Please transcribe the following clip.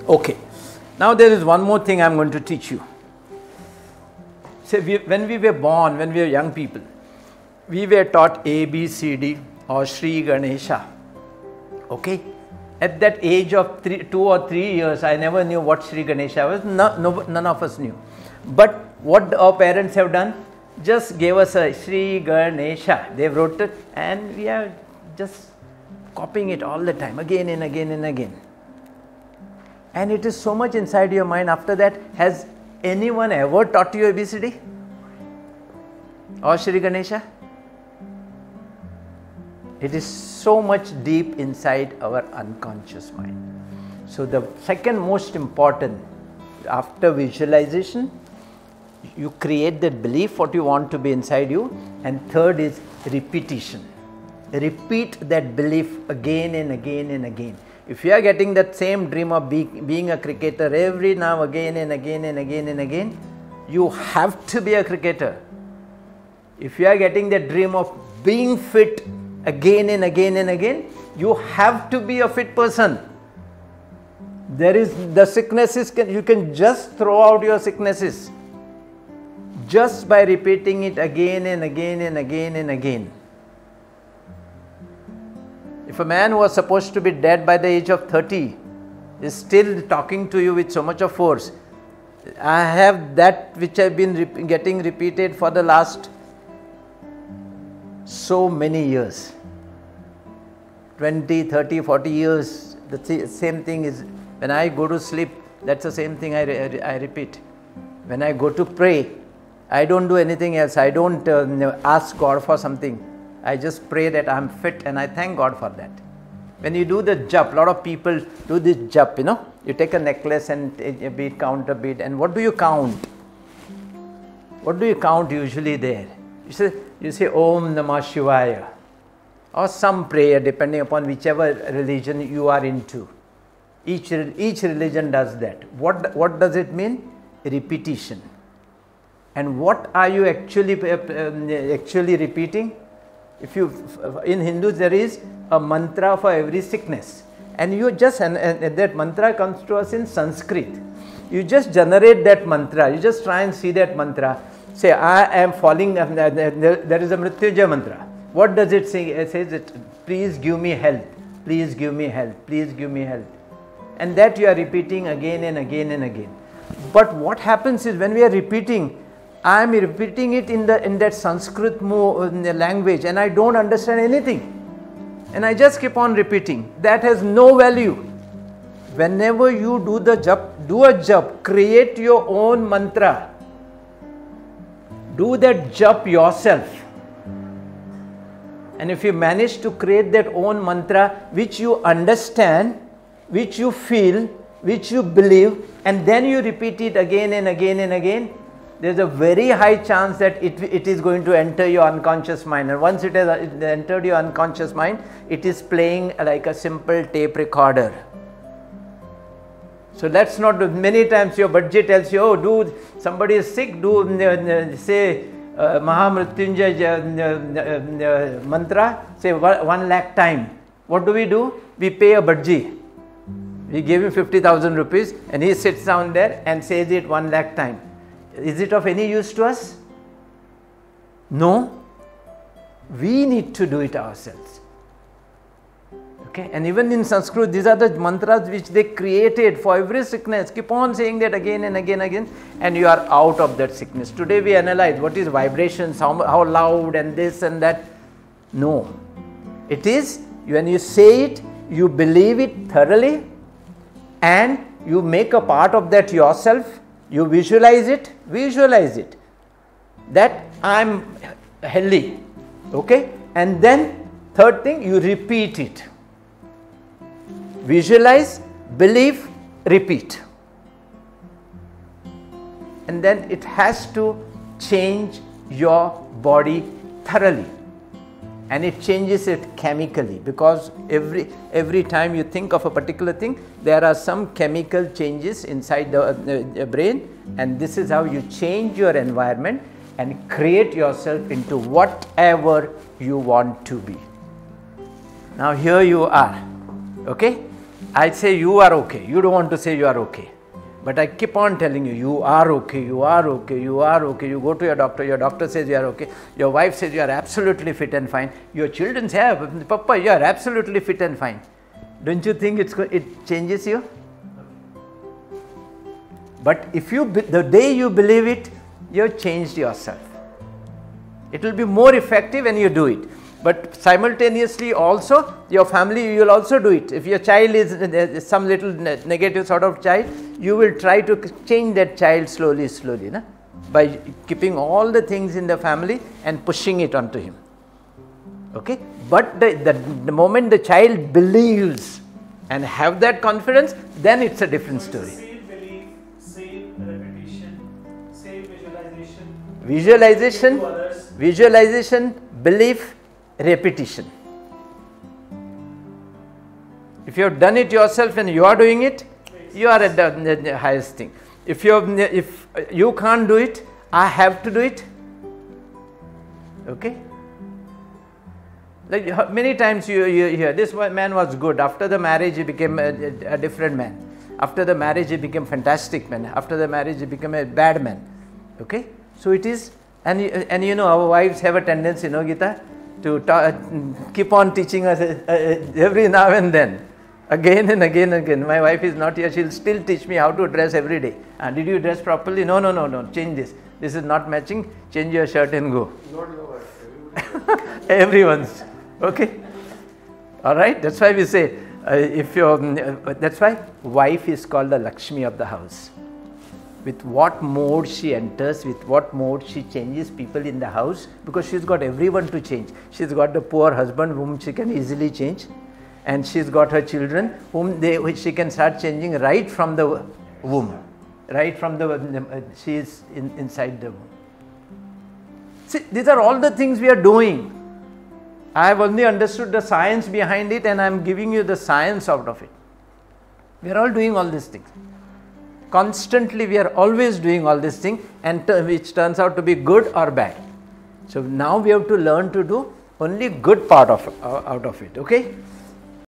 Okay. Now there is one more thing I am going to teach you. So when we were born, when we were young people, we were taught A, B, C, D or Sri Ganesha. Okay. At that age of 2 or 3 years, I never knew what Sri Ganesha was. None of us knew. But what our parents have done, just gave us a Sri Ganesha. They wrote it and we are just copying it all the time, again and again and again. And it is so much inside your mind. After that, has anyone ever taught you ABCD or Sri Ganesha? It is so much deep inside our unconscious mind. So the second most important, after visualization, you create that belief what you want to be inside you, and third is repetition. Repeat that belief again and again and again. If you are getting that same dream of being a cricketer every now again and again and again and again, you have to be a cricketer. If you are getting that dream of being fit again and again and again, you have to be a fit person. There is the sicknesses, you can just throw out your sicknesses just by repeating it again and again and again and again. If a man who was supposed to be dead by the age of 30 is still talking to you with so much of force, I have that which I have been getting repeated for the last so many years, 20, 30, 40 years. The same thing is when I go to sleep, that's the same thing I repeat. When I go to pray, I don't do anything else. I don't ask God for something. I just pray that I am fit and I thank God for that. When you do the jap, a lot of people do this jap, you know. You take a necklace and a bead, count a bead, and what do you count? What do you count usually there? You say Om Namah Shivaya or some prayer depending upon whichever religion you are into. Each religion does that. What does it mean? Repetition. And what are you actually repeating? If you, in Hindus there is a mantra for every sickness, and you just, and that mantra comes to us in Sanskrit. You just generate that mantra. You just try and see that mantra. Say, I am falling. There is a Mrityunjay mantra. What does it say? It says, please give me health. Please give me health. Please give me health. And that you are repeating again and again and again. But what happens is when we are repeating, I am repeating it in that Sanskrit language, and I don't understand anything. And I just keep on repeating. That has no value. Whenever you do the jap, do a jap, create your own mantra. Do that jap yourself. And if you manage to create that own mantra which you understand, which you feel, which you believe, and then you repeat it again and again and again, there is a very high chance that it is going to enter your unconscious mind. And once it has entered your unconscious mind, it is playing like a simple tape recorder. So let's not do. Many times your budget tells you, oh, somebody is sick, say Mahamrityunjay mantra, say 1 lakh time. What do? We pay a budgie. We give him 50,000 rupees and he sits down there and says it 1 lakh time. Is it of any use to us? No. We need to do it ourselves. Okay? And even in Sanskrit, these are the mantras which they created for every sickness. Keep on saying that again and again and again, and you are out of that sickness. Today we analyze what is vibrations, how loud and this and that. No. It is, when you say it, you believe it thoroughly and you make a part of that yourself. You visualize it, that I am healthy, okay? And then third thing, you repeat it. Visualize, believe, repeat. And then it has to change your body thoroughly. And it changes it chemically, because every time you think of a particular thing, there are some chemical changes inside the brain, and this is how you change your environment and create yourself into whatever you want to be. Now here you are, okay? I say you are okay. You don't want to say you are okay. But I keep on telling you, you are okay, you are okay, you are okay. You go to your doctor says you are okay. Your wife says you are absolutely fit and fine. Your children say, Papa, you are absolutely fit and fine. Don't you think it changes you? But if the day you believe it, you have changed yourself. It will be more effective when you do it. But simultaneously also, your family, you will also do it. If your child is some little negative sort of child, you will try to change that child slowly, na? By keeping all the things in the family and pushing it onto him. Okay? But the moment the child believes and have that confidence, then it's a different story. Same belief, same repetition, same Visualization, belief, repetition. If you have done it yourself and you are doing it, you are at the highest thing. If you can't do it, I have to do it. Okay? Like many times you hear, this man was good. After the marriage, he became a different man. After the marriage, he became fantastic man. After the marriage, he became a bad man. Okay? So it is, and you know, our wives have a tendency, you know, Gita, to keep on teaching us every now and then, again and again and again. My wife is not here, she'll still teach me how to dress every day. Did you dress properly? No, change this. This is not matching, change your shirt and go. Not your wife, everyone's. Okay? Alright, that's why we say, that's why wife is called the Lakshmi of the house. With what mode she enters, with what mode she changes people in the house, because she's got everyone to change. She's got the poor husband whom she can easily change, and she's got her children whom she can start changing right from the womb. Right from she is inside the womb. See, these are all the things we are doing. I have only understood the science behind it, and I am giving you the science out of it. We are all doing all these things. Constantly we are always doing all these things, and which turns out to be good or bad. So now we have to learn to do only good part out of it. Okay?